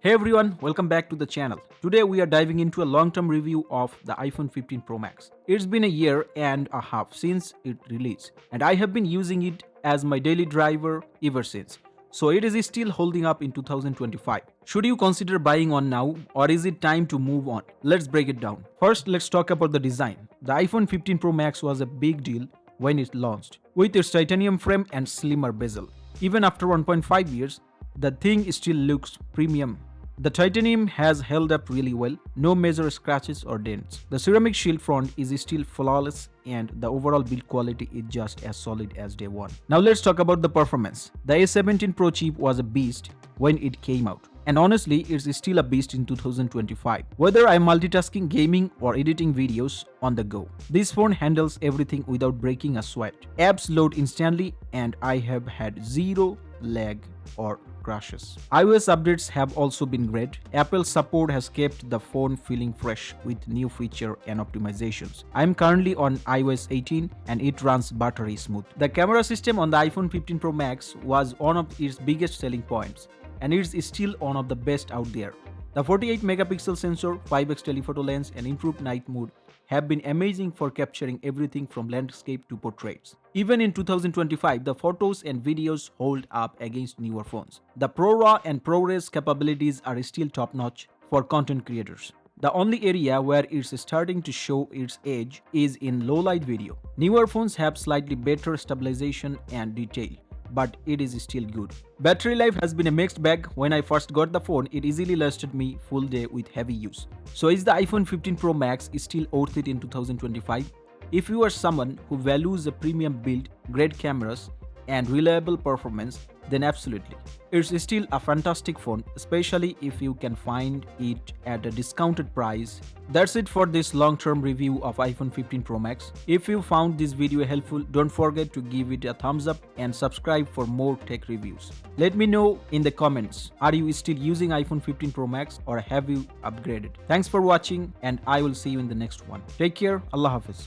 Hey everyone, welcome back to the channel. Today we are diving into a long-term review of the iPhone 15 Pro Max. It's been a year and a half since it released, and I have been using it as my daily driver ever since. So it is still holding up in 2025. Should you consider buying one now, or is it time to move on? Let's break it down. First, let's talk about the design. The iPhone 15 Pro Max was a big deal when it launched, with its titanium frame and slimmer bezel. Even after 1.5 years, the thing still looks premium. The titanium has held up really well, no major scratches or dents. The ceramic shield front is still flawless and the overall build quality is just as solid as day one. Now let's talk about the performance. The A17 Pro chip was a beast when it came out, and honestly it's still a beast in 2025. Whether I'm multitasking, gaming or editing videos on the go, this phone handles everything without breaking a sweat. Apps load instantly and I have had zero lag or crashes. iOS updates have also been great. Apple's support has kept the phone feeling fresh with new feature and optimizations. I'm currently on iOS 18 and it runs buttery smooth. The camera system on the iPhone 15 Pro Max was one of its biggest selling points, and it's still one of the best out there. The 48 megapixel sensor, 5x telephoto lens and improved night mode have been amazing for capturing everything from landscape to portraits. Even in 2025, the photos and videos hold up against newer phones. The ProRAW and ProRes capabilities are still top-notch for content creators. The only area where it's starting to show its age is in low-light video. Newer phones have slightly better stabilization and detail, but it is still good. Battery life has been a mixed bag. When I first got the phone, it easily lasted me full day with heavy use. So is the iPhone 15 Pro Max still worth it in 2025? If you are someone who values a premium build, great cameras and reliable performance, then absolutely. It's still a fantastic phone, especially if you can find it at a discounted price. That's it for this long-term review of iPhone 15 Pro Max. If you found this video helpful, don't forget to give it a thumbs up and subscribe for more tech reviews. Let me know in the comments, are you still using iPhone 15 Pro Max or have you upgraded? Thanks for watching and I will see you in the next one. Take care. Allah Hafiz.